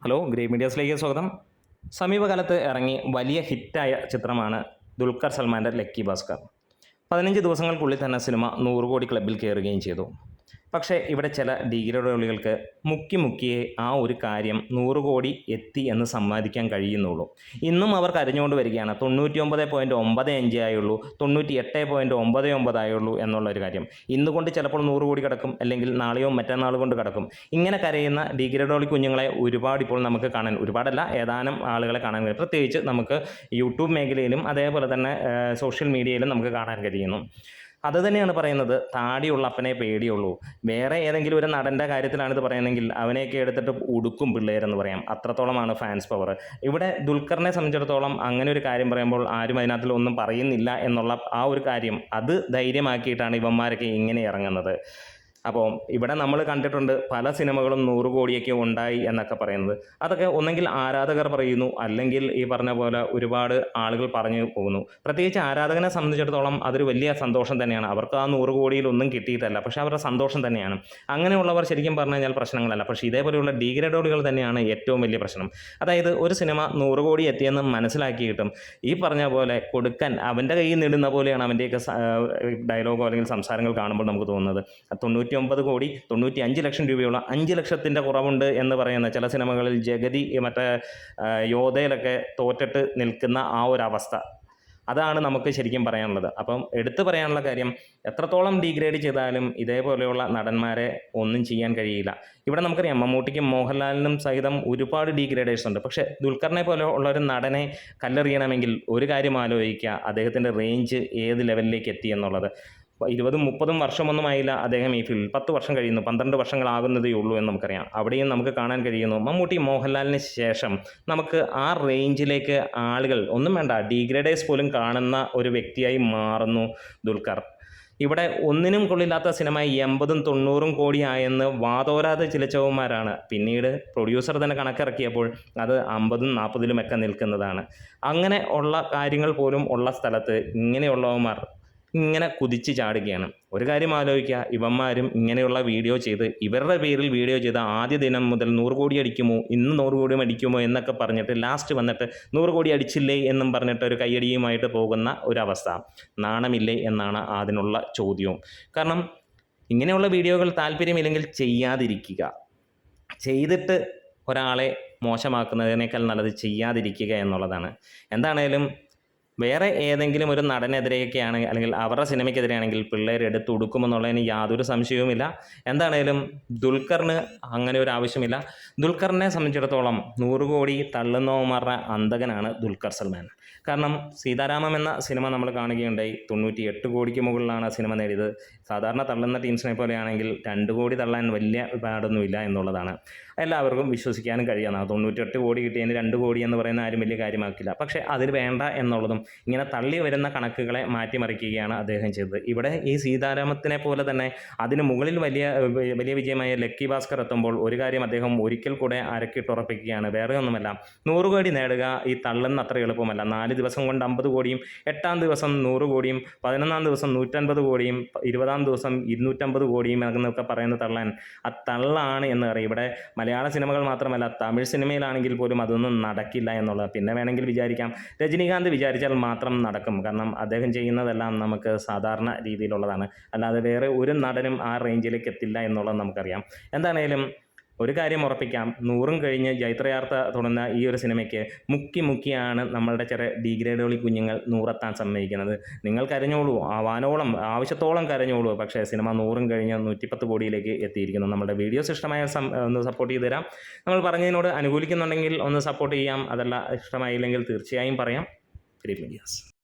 Hello, grey മീഡിയാസിലേക്ക് സ്വാഗതം. സമീപകാലത്ത് ഇറങ്ങി വലിയ ഹിറ്റായ ചിത്രമാണ് ദുൽഖർ സൽമാൻ്റെ ലക്കി ഭാസ്കർ. 15 ദിവസങ്ങൾക്കുള്ളിൽ തന്നെ സിനിമ 100 കോടി ക്ലബ്ബിൽ കയറുകയും ചെയ്തു. പക്ഷേ ഇവിടെ ചില ഡീഗ്രേഡുകളികൾക്ക് മുക്കിയേ ആ ഒരു കാര്യം 100 കോടി എത്തി എന്ന് സമ്മതിക്കാൻ കഴിയുന്നുള്ളൂ. ഇന്നും അവർ കരഞ്ഞുകൊണ്ട് വരികയാണ്. 99.95 ആയുള്ളൂ, 98.99 ആയുള്ളൂ എന്നുള്ളൊരു കാര്യം. ഇന്നുകൊണ്ട് ചിലപ്പോൾ 100 കോടി കിടക്കും, അല്ലെങ്കിൽ നാളെയോ മറ്റന്നാൾ കൊണ്ട് കിടക്കും. ഇങ്ങനെ കരയുന്ന ഡീഗ്രേഡോളി കുഞ്ഞുങ്ങളെ ഒരുപാട് ഇപ്പോൾ നമുക്ക് കാണാൻ, ഒരുപാടല്ല, ഏതാനും ആളുകളെ കാണാൻ കഴിയും. പ്രത്യേകിച്ച് നമുക്ക് യൂട്യൂബ് മേഖലയിലും അതേപോലെ തന്നെ സോഷ്യൽ മീഡിയയിലും നമുക്ക് കാണാൻ കഴിയുന്നു. അത് തന്നെയാണ് പറയുന്നത്, താടിയുള്ള അപ്പനെ പേടിയുള്ളൂ. വേറെ ഏതെങ്കിലും ഒരു നടൻ്റെ കാര്യത്തിലാണ് ഇത് പറയുന്നതെങ്കിൽ അവനെയൊക്കെ എടുത്തിട്ട് ഉടുക്കും പിള്ളേരെന്ന് പറയാം. അത്രത്തോളമാണ് ഫാൻസ് പവർ. ഇവിടെ ദുൽഖറിനെ സംബന്ധിച്ചിടത്തോളം അങ്ങനെ ഒരു കാര്യം പറയുമ്പോൾ ആരും അതിനകത്തിൽ ഒന്നും പറയുന്നില്ല എന്നുള്ള ആ ഒരു കാര്യം, അത് ധൈര്യമാക്കിയിട്ടാണ് ഇവന്മാരൊക്കെ ഇങ്ങനെ ഇറങ്ങുന്നത്. അപ്പോൾ ഇവിടെ നമ്മൾ കണ്ടിട്ടുണ്ട് പല സിനിമകളും 100 കോടിയൊക്കെ ഉണ്ടായി എന്നൊക്കെ പറയുന്നത്. അതൊക്കെ ഒന്നെങ്കിൽ ആരാധകർ പറയുന്നു, അല്ലെങ്കിൽ ഈ പറഞ്ഞ പോലെ ഒരുപാട് ആളുകൾ പറഞ്ഞു പോകുന്നു. പ്രത്യേകിച്ച് ആരാധകനെ സംബന്ധിച്ചിടത്തോളം അതൊരു വലിയ സന്തോഷം തന്നെയാണ്. അവർക്ക് ആ 100 കോടിയിലൊന്നും കിട്ടിയിട്ടല്ല, പക്ഷേ അവരുടെ സന്തോഷം തന്നെയാണ്. അങ്ങനെയുള്ളവർ ശരിക്കും പറഞ്ഞു കഴിഞ്ഞാൽ പ്രശ്നങ്ങളല്ല. പക്ഷേ ഇതേപോലെയുള്ള ഡീഗ്രേഡോളികൾ തന്നെയാണ് ഏറ്റവും വലിയ പ്രശ്നം. അതായത് ഒരു സിനിമ 100 കോടി എത്തിയെന്ന് മനസ്സിലാക്കിയിട്ടും ഈ പറഞ്ഞ പോലെ കൊടുക്കാൻ അവൻ്റെ കയ്യിൽ നിടുന്ന പോലെയാണ് അവൻ്റെയൊക്കെ ഡയലോഗോ അല്ലെങ്കിൽ സംസാരങ്ങൾ കാണുമ്പോൾ നമുക്ക് തോന്നുന്നത്. 99 കോടി 95 ലക്ഷം രൂപയുള്ള 5 ലക്ഷത്തിൻ്റെ കുറവുണ്ട് എന്ന് പറയുന്ന ചില സിനിമകളിൽ ജഗതി മറ്റേ യോധയിലൊക്കെ തോറ്റിട്ട് നിൽക്കുന്ന ആ ഒരു അവസ്ഥ, അതാണ് നമുക്ക് ശരിക്കും പറയാനുള്ളത്. അപ്പം എടുത്തു പറയാനുള്ള കാര്യം, എത്രത്തോളം ഡീഗ്രേഡ് ചെയ്താലും ഇതേപോലെയുള്ള നടന്മാരെ ഒന്നും ചെയ്യാൻ കഴിയില്ല. ഇവിടെ നമുക്കറിയാം മമ്മൂട്ടിക്കും മോഹൻലാലിനും സഹിതം ഒരുപാട് ഡീഗ്രേഡേഴ്സ് ഉണ്ട്. പക്ഷേ ദുൽഖറിനെ പോലെ ഉള്ള ഒരു നടനെ കല്ലെറിയണമെങ്കിൽ ഒരു കാര്യം ആലോചിക്കുക, അദ്ദേഹത്തിൻ്റെ റേഞ്ച് ഏത് ലെവലിലേക്ക് എത്തി എന്നുള്ളത്. 20-30 വർഷമൊന്നും ആയില്ല അദ്ദേഹം ഈ ഫീൽഡിൽ. 10 വർഷം കഴിയുന്നു, 12 വർഷങ്ങളാകുന്നതേ ഉള്ളൂ എന്ന് നമുക്കറിയാം. അവിടെയും നമുക്ക് കാണാൻ കഴിയുന്നു മമ്മൂട്ടി മോഹൻലാലിന് ശേഷം നമുക്ക് ആ റേഞ്ചിലേക്ക് ആളുകൾ ഒന്നും വേണ്ട, ഡീഗ്രേഡേഴ്സ് പോലും കാണുന്ന ഒരു വ്യക്തിയായി മാറുന്നു ദുൽഖർ. ഇവിടെ ഒന്നിനും കൊള്ളില്ലാത്ത സിനിമ 80-90 കോടി ആയെന്ന് വാതോരാതെ ചിലച്ചവന്മാരാണ്. പിന്നീട് പ്രൊഡ്യൂസർ തന്നെ കണക്കിറക്കിയപ്പോൾ അത് 50-40 ഒക്കെ നിൽക്കുന്നതാണ്. അങ്ങനെ ഉള്ള കാര്യങ്ങൾ പോലും ഉള്ള സ്ഥലത്ത് ഇങ്ങനെയുള്ളവന്മാർ ഇങ്ങനെ കുതിച്ച് ചാടുകയാണ്. ഒരു കാര്യം ആലോചിക്കുക, ഇവന്മാരും ഇങ്ങനെയുള്ള വീഡിയോ ചെയ്ത്, ഇവരുടെ പേരിൽ വീഡിയോ ചെയ്ത് ആദ്യ ദിനം മുതൽ 100 കോടി അടിക്കുമോ, ഇന്ന് 100 കോടി അടിക്കുമോ എന്നൊക്കെ പറഞ്ഞിട്ട് ലാസ്റ്റ് വന്നിട്ട് 100 കോടി അടിച്ചില്ലേ എന്നും പറഞ്ഞിട്ട് ഒരു കയ്യടിയുമായിട്ട് പോകുന്ന ഒരവസ്ഥ. നാണമില്ലേ എന്നാണ് അതിനുള്ള ചോദ്യവും. കാരണം ഇങ്ങനെയുള്ള വീഡിയോകൾ താല്പര്യമില്ലെങ്കിൽ ചെയ്യാതിരിക്കുക. ചെയ്തിട്ട് ഒരാളെ മോശമാക്കുന്നതിനേക്കാൾ നല്ലത് ചെയ്യാതിരിക്കുക എന്നുള്ളതാണ്. എന്താണേലും വേറെ ഏതെങ്കിലും ഒരു നടനെതിരെയൊക്കെ ആണെങ്കിൽ, അല്ലെങ്കിൽ അവരുടെ സിനിമയ്ക്കെതിരെയാണെങ്കിൽ പിള്ളേർ എടുത്ത് ഉടുക്കുമെന്നുള്ളതിന് യാതൊരു സംശയവുമില്ല. എന്താണേലും ദുൽഖറിന് അങ്ങനെ ഒരു ആവശ്യമില്ല. ദുൽഖറിനെ സംബന്ധിച്ചിടത്തോളം 100 കോടി തള്ളുന്നവന്മാരുടെ അന്തകനാണ് ദുൽഖർ സൽമാൻ. കാരണം സീതാരാമം എന്ന സിനിമ നമ്മൾ കാണുകയുണ്ടായി. 98 കോടിക്ക് മുകളിലാണ് സിനിമ നേടിയത്. സാധാരണ തള്ളുന്ന ടീംസിനെ പോലെയാണെങ്കിൽ 2 കോടി തള്ളാൻ വലിയ പാടൊന്നുമില്ല എന്നുള്ളതാണ് എല്ലാവർക്കും വിശ്വസിക്കാനും കഴിയുന്ന. 98 കോടി കിട്ടിയതിന് 2 കോടി എന്ന് പറയുന്ന ആരും വലിയ കാര്യമാക്കില്ല. പക്ഷേ അതിൽ വേണ്ട എന്നുള്ളതും ഇങ്ങനെ തള്ളി വരുന്ന കണക്കുകളെ മാറ്റിമറിക്കുകയാണ് അദ്ദേഹം ചെയ്തത്. ഇവിടെ ഈ സീതാരാമത്തിനെ പോലെ തന്നെ അതിന് മുകളിൽ വലിയ വിജയമായ ലക്കി ഭാസ്കർ എത്തുമ്പോൾ ഒരു കാര്യം അദ്ദേഹം ഒരിക്കൽ കൂടെ അരക്കിട്ടുറപ്പിക്കുകയാണ്. വേറെ ഒന്നുമല്ല, 100 കോടി നേടുക ഈ തള്ളുന്ന അത്ര എളുപ്പമല്ല. 4 ദിവസം കൊണ്ട് 50 കോടിയും, 8-ാം ദിവസം 100 കോടിയും, 11-ാം ദിവസം 150 കോടിയും, 20-ാം ദിവസം 250 കോടിയും എന്നൊക്കെ പറയുന്ന തള്ളാൻ ആ തള്ളാണ് എന്ന് പറയും. ഇവിടെ മലയാള സിനിമകൾ മാത്രമല്ല, തമിഴ് സിനിമയിലാണെങ്കിൽ പോലും അതൊന്നും നടക്കില്ല എന്നുള്ളത്. പിന്നെ വേണമെങ്കിൽ വിചാരിക്കാം രജനീകാന്ത് വിചാരിച്ചാൽ മാത്രം നടക്കും. കാരണം അദ്ദേഹം ചെയ്യുന്നതെല്ലാം നമുക്ക് സാധാരണ രീതിയിലുള്ളതാണ്. അല്ലാതെ വേറെ ഒരു നടനും ആ റേഞ്ചിലേക്ക് എത്തില്ല എന്നുള്ളത് നമുക്കറിയാം. എന്താണേലും ഒരു കാര്യം ഉറപ്പിക്കാം, 100 കഴിഞ്ഞ് ജൈത്രയാത്ര തുടങ്ങുന്ന ഈ ഒരു സിനിമയ്ക്ക് മുക്കിയാണ് നമ്മളുടെ ചെറിയ ഡീഗ്രേഡുകളി കുഞ്ഞുങ്ങൾ 100 എത്താൻ സമ്മതിക്കുന്നത്. നിങ്ങൾ കരഞ്ഞോളൂ, വാനോളം ആവശ്യത്തോളം കരഞ്ഞോളൂ. പക്ഷേ സിനിമ 100 കഴിഞ്ഞ് 110 കോടിയിലേക്ക് എത്തിയിരിക്കുന്നു. നമ്മുടെ വീഡിയോസ് ഇഷ്ടമായ ഒന്ന് സപ്പോർട്ട് ചെയ്ത് തരാം. നമ്മൾ പറഞ്ഞതിനോട് അനുകൂലിക്കുന്നുണ്ടെങ്കിൽ ഒന്ന് സപ്പോർട്ട് ചെയ്യാം. അതല്ല ഇഷ്ടമായില്ലെങ്കിൽ തീർച്ചയായും പറയാം. Grey medias.